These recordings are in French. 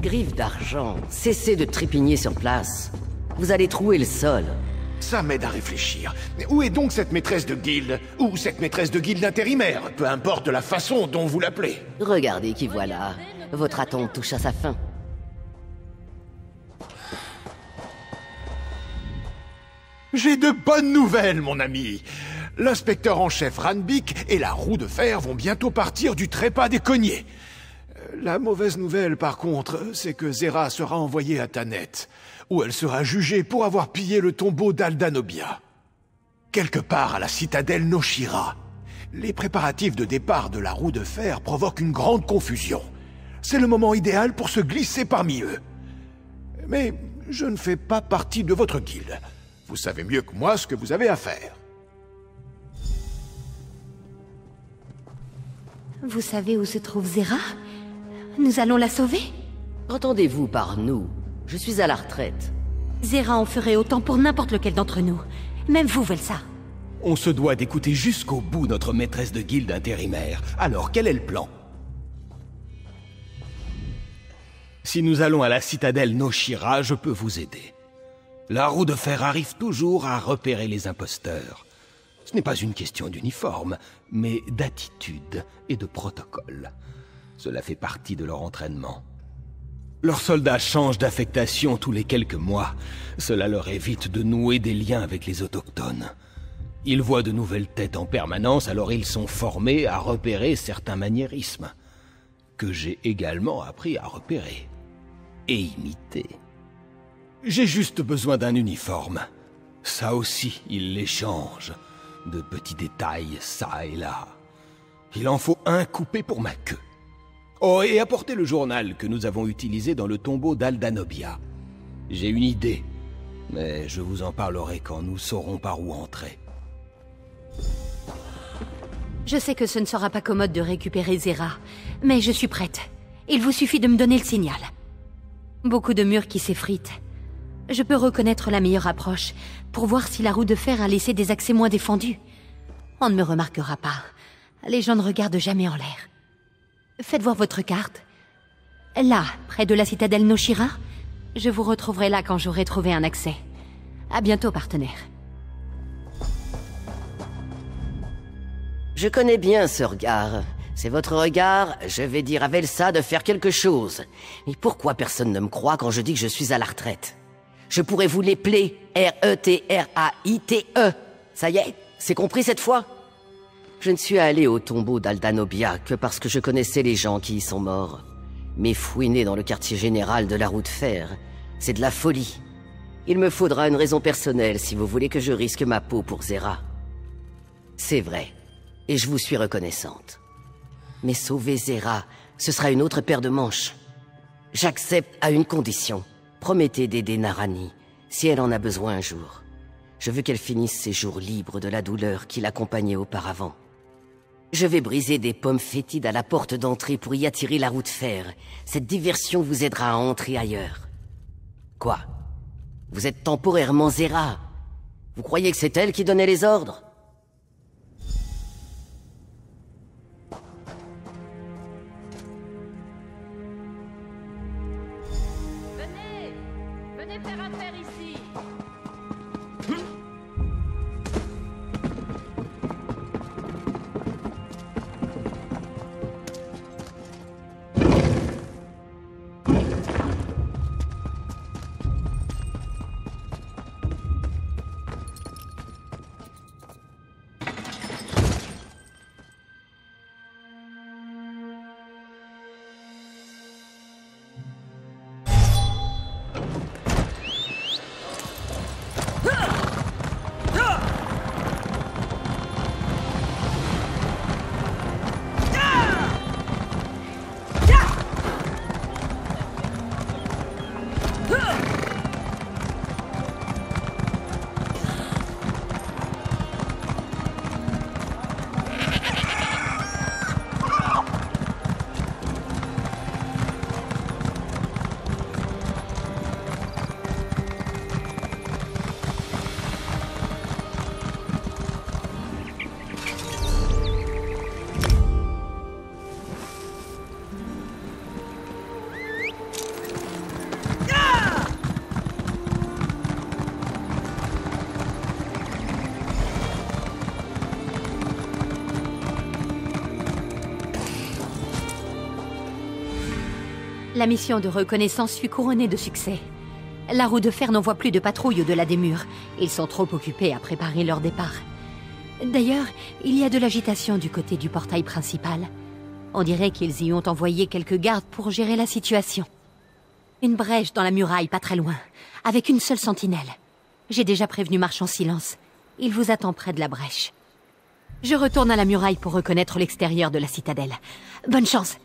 griffes d'argent, cessez de trépigner sur place. Vous allez trouer le sol. Ça m'aide à réfléchir. Mais où est donc cette maîtresse de guilde? Ou cette maîtresse de guilde intérimaire? Peu importe la façon dont vous l'appelez. Regardez qui voilà. Votre attente touche à sa fin. J'ai de bonnes nouvelles, mon ami. L'inspecteur en chef Ranbik et la roue de fer vont bientôt partir du trépas des cognés. La mauvaise nouvelle, par contre, c'est que Zera sera envoyée à Taneth, où elle sera jugée pour avoir pillé le tombeau d'Aldanobia. Quelque part à la citadelle Noshira. Les préparatifs de départ de la roue de fer provoquent une grande confusion. C'est le moment idéal pour se glisser parmi eux. Mais je ne fais pas partie de votre guilde. Vous savez mieux que moi ce que vous avez à faire. Vous savez où se trouve Zera? Nous allons la sauver? Entendez-vous par nous? Je suis à la retraite. Zera en ferait autant pour n'importe lequel d'entre nous. Même vous, Velsa. On se doit d'écouter jusqu'au bout notre maîtresse de guilde intérimaire. Alors, quel est le plan? Si nous allons à la citadelle Noshira, je peux vous aider. La roue de fer arrive toujours à repérer les imposteurs. Ce n'est pas une question d'uniforme, mais d'attitude et de protocole. Cela fait partie de leur entraînement. Leurs soldats changent d'affectation tous les quelques mois. Cela leur évite de nouer des liens avec les autochtones. Ils voient de nouvelles têtes en permanence, alors ils sont formés à repérer certains maniérismes, que j'ai également appris à repérer et imiter. J'ai juste besoin d'un uniforme. Ça aussi, ils les changent. De petits détails, ça et là. Il en faut un coupé pour ma queue. Oh, et apportez le journal que nous avons utilisé dans le tombeau d'Aldanobia. J'ai une idée, mais je vous en parlerai quand nous saurons par où entrer. Je sais que ce ne sera pas commode de récupérer Zera, mais je suis prête. Il vous suffit de me donner le signal. Beaucoup de murs qui s'effritent. Je peux reconnaître la meilleure approche, pour voir si la roue de fer a laissé des accès moins défendus. On ne me remarquera pas. Les gens ne regardent jamais en l'air. Faites voir votre carte. Là, près de la citadelle Noshira. Je vous retrouverai là quand j'aurai trouvé un accès. À bientôt, partenaire. Je connais bien ce regard. C'est votre regard, je vais dire à Velsa de faire quelque chose. Mais pourquoi personne ne me croit quand je dis que je suis à la retraite? Je pourrais vous l'épeler R-E-T-R-A-I-T-E. Ça y est, c'est compris cette fois? Je ne suis allé au tombeau d'Aldanobia que parce que je connaissais les gens qui y sont morts. Mais fouiner dans le quartier général de la roue de fer, c'est de la folie. Il me faudra une raison personnelle si vous voulez que je risque ma peau pour Zera. C'est vrai, et je vous suis reconnaissante. Mais sauver Zera, ce sera une autre paire de manches. J'accepte à une condition. Promettez d'aider Narani, si elle en a besoin un jour. Je veux qu'elle finisse ses jours libres de la douleur qui l'accompagnait auparavant. Je vais briser des pommes fétides à la porte d'entrée pour y attirer la roue de fer. Cette diversion vous aidera à entrer ailleurs. Quoi? Vous êtes temporairement Zera. Vous croyez que c'est elle qui donnait les ordres? Venez faire affaire ici. La mission de reconnaissance fut couronnée de succès. La roue de fer n'envoie plus de patrouilles au-delà des murs. Ils sont trop occupés à préparer leur départ. D'ailleurs, il y a de l'agitation du côté du portail principal. On dirait qu'ils y ont envoyé quelques gardes pour gérer la situation. Une brèche dans la muraille, pas très loin, avec une seule sentinelle. J'ai déjà prévenu Marche en silence. Il vous attend près de la brèche. Je retourne à la muraille pour reconnaître l'extérieur de la citadelle. Bonne chance!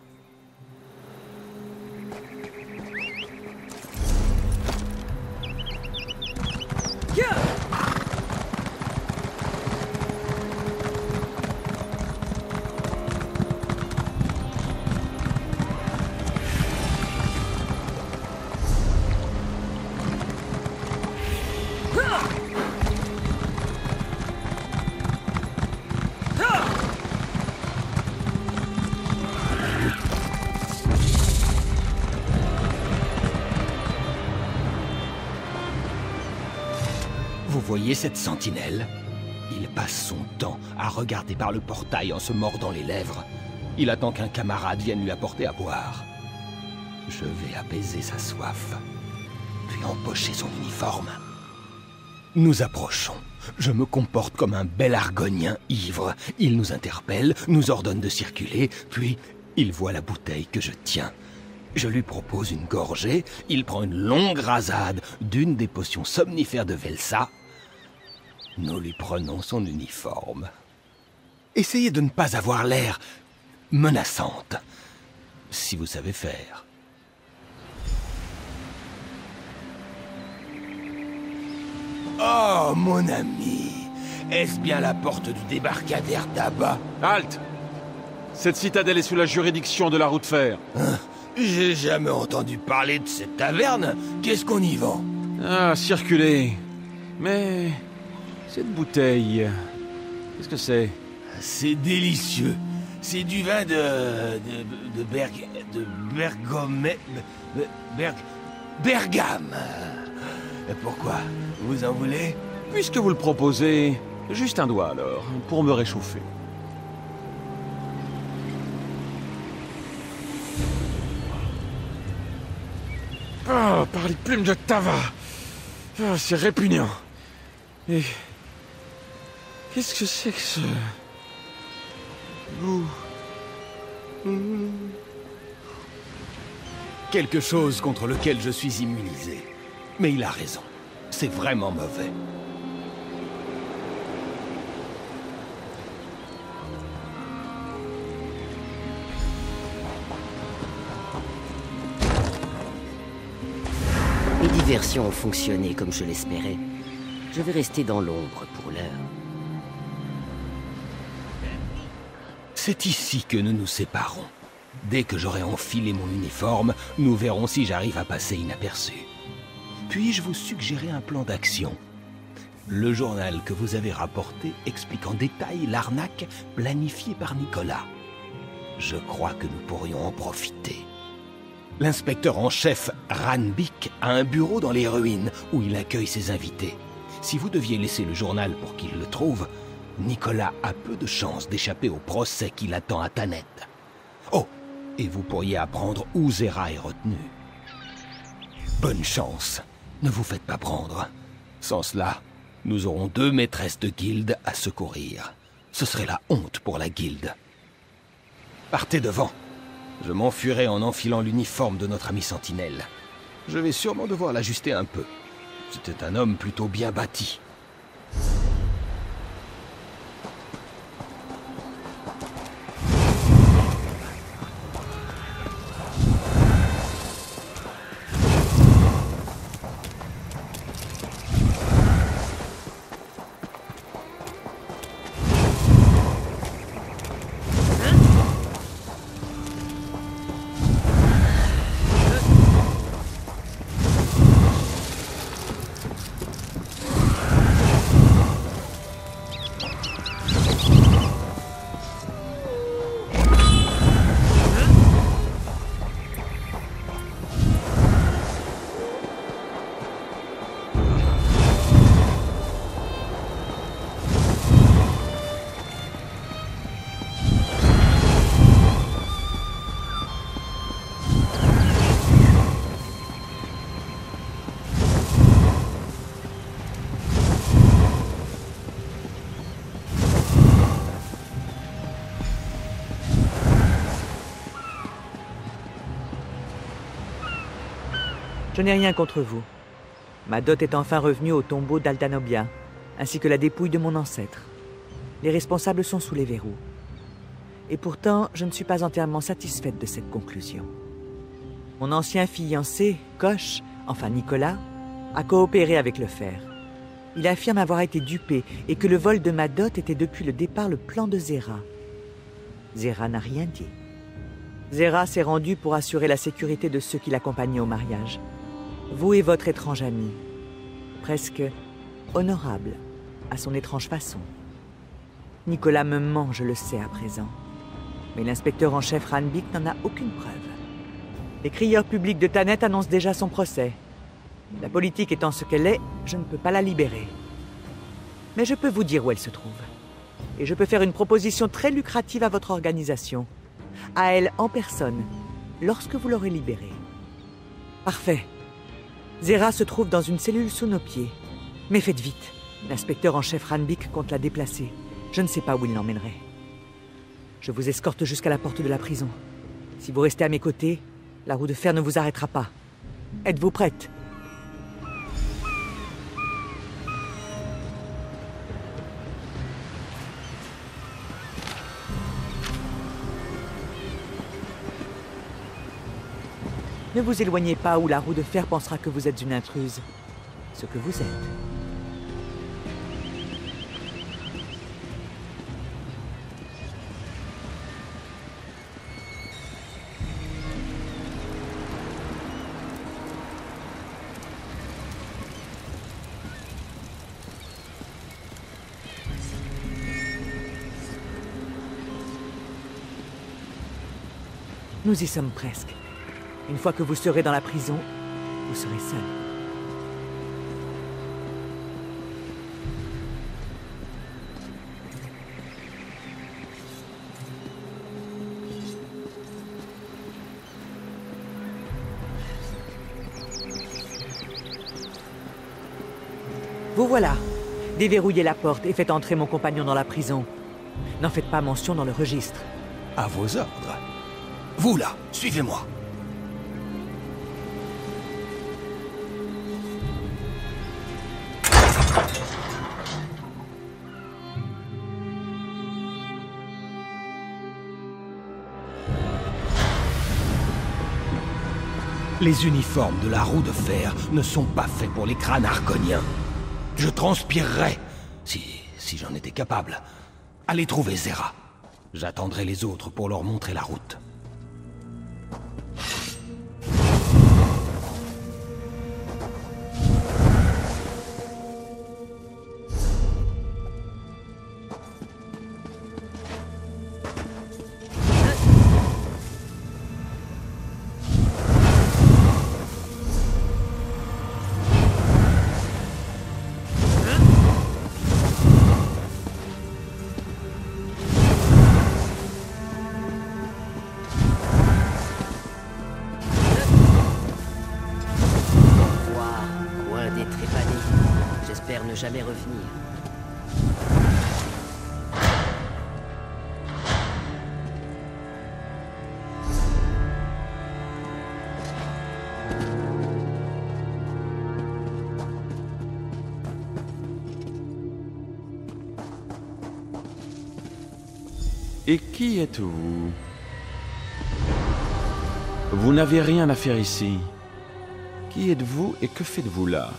Vous voyez cette sentinelle? Il passe son temps à regarder par le portail en se mordant les lèvres. Il attend qu'un camarade vienne lui apporter à boire. Je vais apaiser sa soif, puis empocher son uniforme. Nous approchons. Je me comporte comme un bel argonien ivre. Il nous interpelle, nous ordonne de circuler, puis il voit la bouteille que je tiens. Je lui propose une gorgée, il prend une longue rasade d'une des potions somnifères de Velsa. Nous lui prenons son uniforme. Essayez de ne pas avoir l'air menaçante, si vous savez faire. Oh, mon ami, est-ce bien la porte du débarcadère d'Abba? Halte! Cette citadelle est sous la juridiction de la roue de fer. Hein? J'ai jamais entendu parler de cette taverne. Qu'est-ce qu'on y vend? Ah, circulez. Mais... cette bouteille... qu'est-ce que c'est? C'est délicieux. C'est du vin de Bergame. Pourquoi? Vous en voulez? Puisque vous le proposez, juste un doigt alors, pour me réchauffer. Ah, par les plumes de Tava. Ah, c'est répugnant. Et... qu'est-ce que c'est que ce... goût? Quelque chose contre lequel je suis immunisé. Mais il a raison. C'est vraiment mauvais. Les diversions ont fonctionné comme je l'espérais. Je vais rester dans l'ombre pour l'heure. C'est ici que nous nous séparons. Dès que j'aurai enfilé mon uniforme, nous verrons si j'arrive à passer inaperçu. Puis-je vous suggérer un plan d'action? Le journal que vous avez rapporté explique en détail l'arnaque planifiée par Nicolas. Je crois que nous pourrions en profiter. L'inspecteur en chef, Ranbik, a un bureau dans les ruines où il accueille ses invités. Si vous deviez laisser le journal pour qu'il le trouve, Nicolas a peu de chances d'échapper au procès qui l'attend à Tanet. Oh, et vous pourriez apprendre où Zera est retenu. Bonne chance. Ne vous faites pas prendre. Sans cela, nous aurons 2 maîtresses de guilde à secourir. Ce serait la honte pour la guilde. Partez devant. Je m'enfuirai en enfilant l'uniforme de notre ami Sentinelle. Je vais sûrement devoir l'ajuster un peu. C'était un homme plutôt bien bâti. Je n'ai rien contre vous. Ma dot est enfin revenue au tombeau d'Aldanobia, ainsi que la dépouille de mon ancêtre. Les responsables sont sous les verrous. Et pourtant, je ne suis pas entièrement satisfaite de cette conclusion. Mon ancien fiancé, Koch, enfin Nicolas, a coopéré avec le fer. Il affirme avoir été dupé et que le vol de ma dot était depuis le départ le plan de Zera. Zera n'a rien dit. Zera s'est rendu pour assurer la sécurité de ceux qui l'accompagnaient au mariage. Vous et votre étrange ami. Presque honorable, à son étrange façon. Nicolas me ment, je le sais à présent. Mais l'inspecteur en chef Ranbik n'en a aucune preuve. Les crieurs publics de Tanet annoncent déjà son procès. La politique étant ce qu'elle est, je ne peux pas la libérer. Mais je peux vous dire où elle se trouve. Et je peux faire une proposition très lucrative à votre organisation. À elle en personne, lorsque vous l'aurez libérée. Parfait. Zera se trouve dans une cellule sous nos pieds. Mais faites vite. L'inspecteur en chef Ranbik compte la déplacer. Je ne sais pas où il l'emmènerait. Je vous escorte jusqu'à la porte de la prison. Si vous restez à mes côtés, la roue de fer ne vous arrêtera pas. Êtes-vous prête ? Ne vous éloignez pas ou la roue de fer pensera que vous êtes une intruse. Ce que vous êtes. Nous y sommes presque. Une fois que vous serez dans la prison, vous serez seul. Vous voilà. Déverrouillez la porte et faites entrer mon compagnon dans la prison. N'en faites pas mention dans le registre. À vos ordres. Vous là, suivez-moi. Les uniformes de la roue de fer ne sont pas faits pour les crânes argoniens. Je transpirerais, si j'en étais capable. Allez trouver Zera. J'attendrai les autres pour leur montrer la route. Ne jamais revenir. Et qui êtes-vous? Vous n'avez rien à faire ici. Qui êtes-vous et que faites-vous là?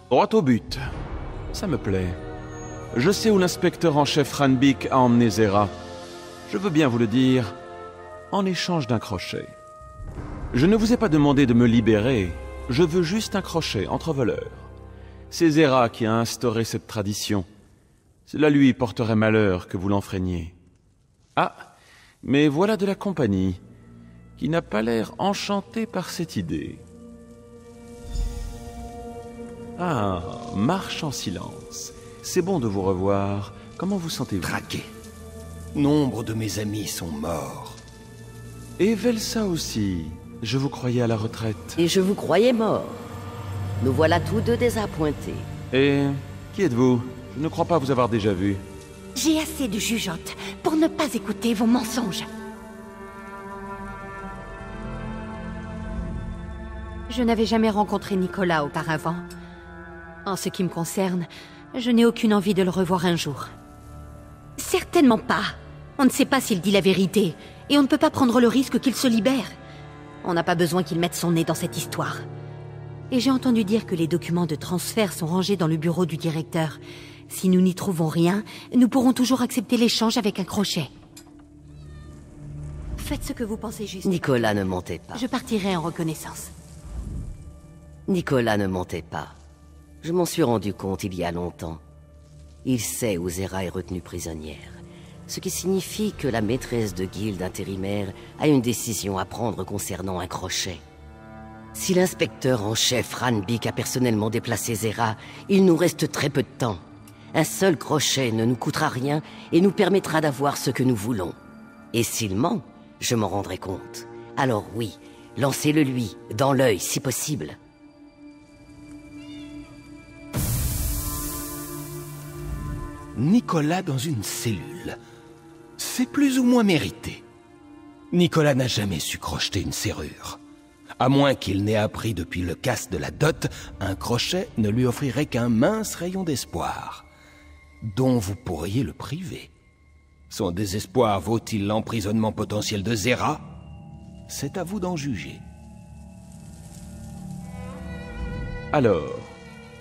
Droit au but. Ça me plaît. Je sais où l'inspecteur en chef Ranbik a emmené Zera. Je veux bien vous le dire, en échange d'un crochet. Je ne vous ai pas demandé de me libérer, je veux juste un crochet entre voleurs. C'est Zera qui a instauré cette tradition. Cela lui porterait malheur que vous l'enfreigniez. Ah, mais voilà de la compagnie, qui n'a pas l'air enchantée par cette idée. Ah, marche en silence. C'est bon de vous revoir. Comment vous sentez-vous? Traqué. Nombre de mes amis sont morts. Et Velsa aussi. Je vous croyais à la retraite. Et je vous croyais mort. Nous voilà tous deux désappointés. Et qui êtes-vous? Je ne crois pas vous avoir déjà vu. J'ai assez de jugeote pour ne pas écouter vos mensonges. Je n'avais jamais rencontré Nicolas auparavant. En ce qui me concerne, je n'ai aucune envie de le revoir un jour. Certainement pas. On ne sait pas s'il dit la vérité, et on ne peut pas prendre le risque qu'il se libère. On n'a pas besoin qu'il mette son nez dans cette histoire. Et j'ai entendu dire que les documents de transfert sont rangés dans le bureau du directeur. Si nous n'y trouvons rien, nous pourrons toujours accepter l'échange avec un crochet. Faites ce que vous pensez juste. Nicolas ne mentait pas. Je partirai en reconnaissance. Nicolas ne mentait pas. Je m'en suis rendu compte il y a longtemps. Il sait où Zera est retenue prisonnière. Ce qui signifie que la maîtresse de guilde intérimaire a une décision à prendre concernant un crochet. Si l'inspecteur en chef Ranbik a personnellement déplacé Zera, il nous reste très peu de temps. Un seul crochet ne nous coûtera rien et nous permettra d'avoir ce que nous voulons. Et s'il ment, je m'en rendrai compte. Alors oui, lancez-le lui, dans l'œil si possible. Nicolas dans une cellule. C'est plus ou moins mérité. Nicolas n'a jamais su crocheter une serrure. À moins qu'il n'ait appris depuis le casse de la dot, un crochet ne lui offrirait qu'un mince rayon d'espoir, dont vous pourriez le priver. Son désespoir vaut-il l'emprisonnement potentiel de Zera? C'est à vous d'en juger. Alors,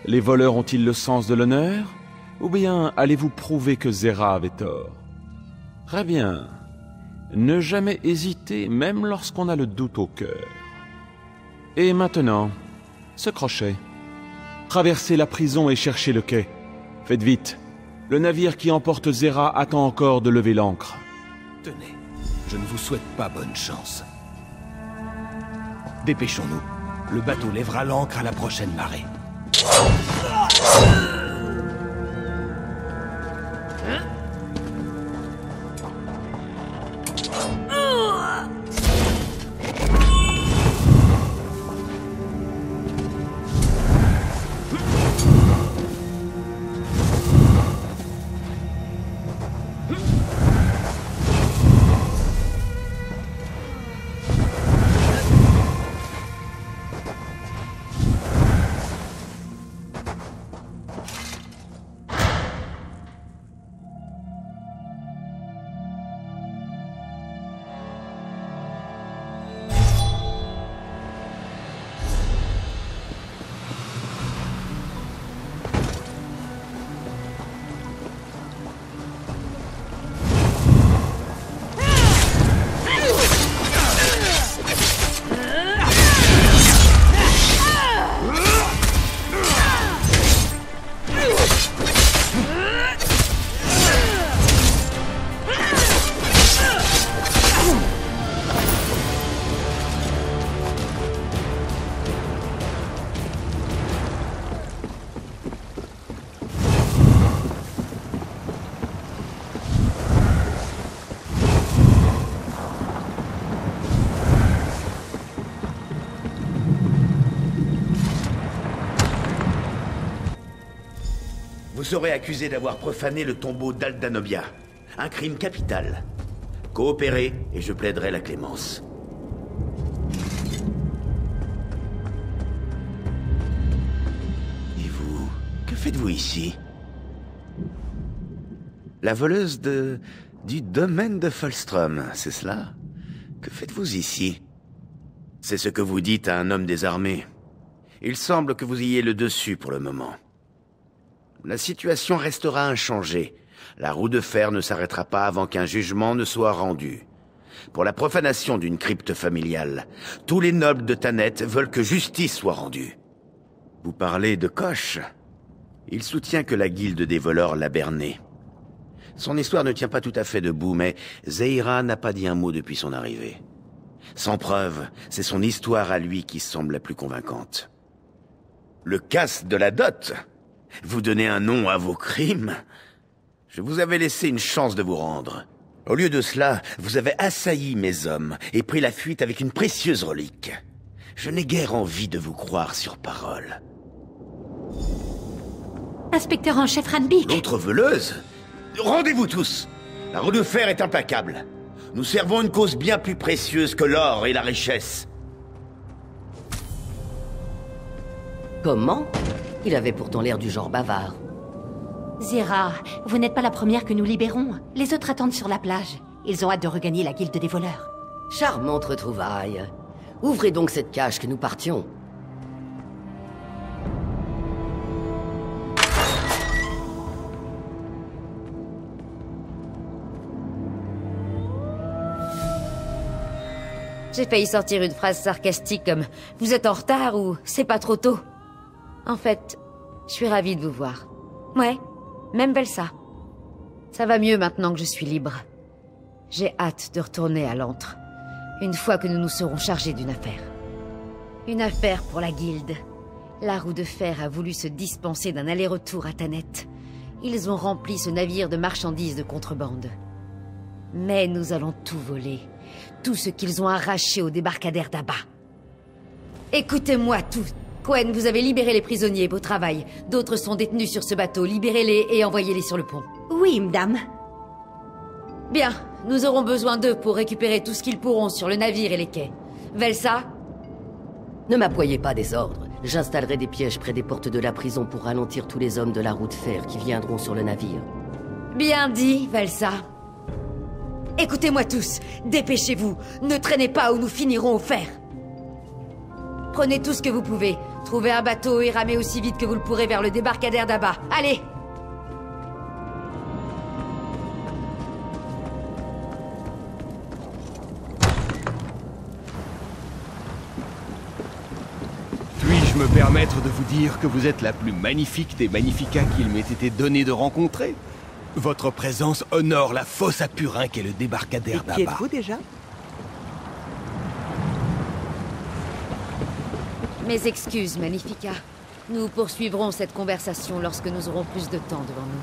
les voleurs ont-ils le sens de l'honneur? Ou bien allez-vous prouver que Zera avait tort? Très bien. Ne jamais hésiter, même lorsqu'on a le doute au cœur. Et maintenant, ce crochet. Traversez la prison et cherchez le quai. Faites vite. Le navire qui emporte Zera attend encore de lever l'ancre. Tenez, je ne vous souhaite pas bonne chance. Dépêchons-nous. Le bateau lèvera l'ancre à la prochaine marée. Vous serez accusé d'avoir profané le tombeau d'Aldanobia. Un crime capital. Coopérez et je plaiderai la clémence. Et vous, que faites-vous ici? La voleuse du domaine de Falstrom, c'est cela? Que faites-vous ici? C'est ce que vous dites à un homme désarmé. Il semble que vous ayez le dessus pour le moment. La situation restera inchangée. La roue de fer ne s'arrêtera pas avant qu'un jugement ne soit rendu. Pour la profanation d'une crypte familiale, tous les nobles de Taneth veulent que justice soit rendue. Vous parlez de Koch. Il soutient que la guilde des voleurs l'a berné. Son histoire ne tient pas tout à fait debout, mais Zeira n'a pas dit un mot depuis son arrivée. Sans preuve, c'est son histoire à lui qui semble la plus convaincante. Le casse de la dot? Vous donnez un nom à vos crimes? Je vous avais laissé une chance de vous rendre. Au lieu de cela, vous avez assailli mes hommes et pris la fuite avec une précieuse relique. Je n'ai guère envie de vous croire sur parole. Inspecteur en chef Ranbik! L'autre voleuse? Rendez-vous tous! La roue de fer est implacable. Nous servons une cause bien plus précieuse que l'or et la richesse. Comment? Il avait pourtant l'air du genre bavard. Zera, vous n'êtes pas la première que nous libérons. Les autres attendent sur la plage. Ils ont hâte de regagner la guilde des voleurs. Charmante retrouvaille. Ouvrez donc cette cage que nous partions. J'ai failli sortir une phrase sarcastique comme « Vous êtes en retard » ou « C'est pas trop tôt ». En fait, je suis ravie de vous voir. Ouais, même Velsa. Ça va mieux maintenant que je suis libre. J'ai hâte de retourner à l'antre, une fois que nous nous serons chargés d'une affaire. Une affaire pour la guilde. La roue de fer a voulu se dispenser d'un aller-retour à Taneth. Ils ont rempli ce navire de marchandises de contrebande. Mais nous allons tout voler. Tout ce qu'ils ont arraché au débarcadère d'Abba. Écoutez-moi tous. Quen, vous avez libéré les prisonniers, beau travail. D'autres sont détenus sur ce bateau. Libérez-les et envoyez-les sur le pont. Oui, madame. Bien, nous aurons besoin d'eux pour récupérer tout ce qu'ils pourront sur le navire et les quais. Velsa? Ne m'appoyez pas des ordres. J'installerai des pièges près des portes de la prison pour ralentir tous les hommes de la roue de fer qui viendront sur le navire. Bien dit, Velsa. Écoutez-moi tous, dépêchez-vous, ne traînez pas ou nous finirons au fer. Prenez tout ce que vous pouvez, trouvez un bateau et ramez aussi vite que vous le pourrez vers le débarcadère d'Abba. Allez! Puis-je me permettre de vous dire que vous êtes la plus magnifique des magnificas qu'il m'ait été donné de rencontrer? Votre présence honore la fosse à purin qu'est le débarcadère d'Abba. Qui êtes-vous déjà? Mes excuses, Magnifica. Nous poursuivrons cette conversation lorsque nous aurons plus de temps devant nous.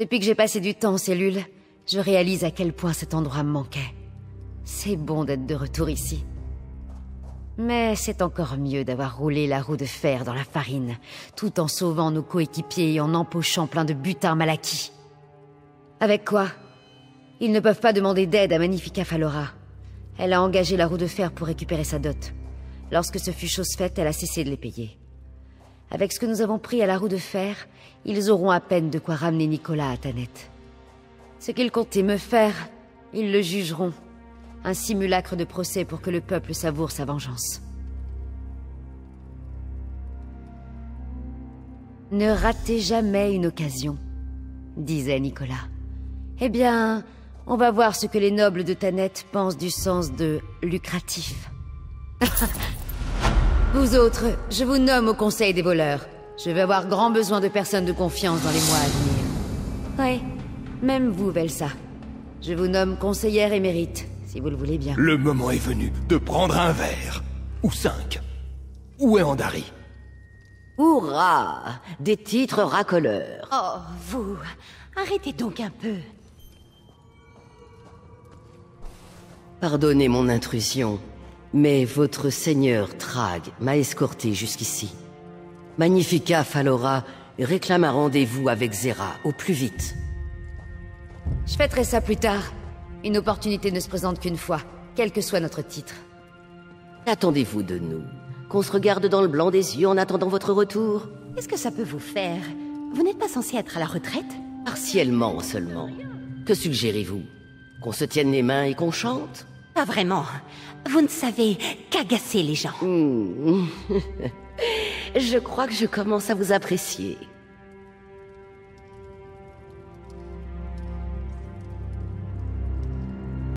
Depuis que j'ai passé du temps en cellule, je réalise à quel point cet endroit me manquait. C'est bon d'être de retour ici. Mais c'est encore mieux d'avoir roulé la roue de fer dans la farine, tout en sauvant nos coéquipiers et en empochant plein de butin mal acquis. Avec quoi? Ils ne peuvent pas demander d'aide à Magnifica Falora. Elle a engagé la roue de fer pour récupérer sa dot. Lorsque ce fut chose faite, elle a cessé de les payer. Avec ce que nous avons pris à la roue de fer, ils auront à peine de quoi ramener Nicolas à Taneth. Ce qu'ils comptaient me faire, ils le jugeront. Un simulacre de procès pour que le peuple savoure sa vengeance. Ne ratez jamais une occasion, disait Nicolas. Eh bien, on va voir ce que les nobles de Taneth pensent du sens de lucratif. Vous autres, je vous nomme au conseil des voleurs. Je vais avoir grand besoin de personnes de confiance dans les mois à venir. Ouais, même vous, Velsa. Je vous nomme conseillère émérite, si vous le voulez bien. Le moment est venu de prendre un verre. Ou 5. Où est Andari? Hourra! Des titres racoleurs. Oh, vous... Arrêtez donc un peu. Pardonnez mon intrusion, mais votre seigneur Thrag m'a escorté jusqu'ici. Magnifica Falora réclame un rendez-vous avec Zera au plus vite. Je fêterai ça plus tard. Une opportunité ne se présente qu'une fois, quel que soit notre titre. Qu'attendez-vous de nous? Qu'on se regarde dans le blanc des yeux en attendant votre retour? Qu'est-ce que ça peut vous faire? Vous n'êtes pas censé être à la retraite? Partiellement seulement. Que suggérez-vous? Qu'on se tienne les mains et qu'on chante? Pas vraiment. Vous ne savez qu'agacer les gens. Je crois que je commence à vous apprécier.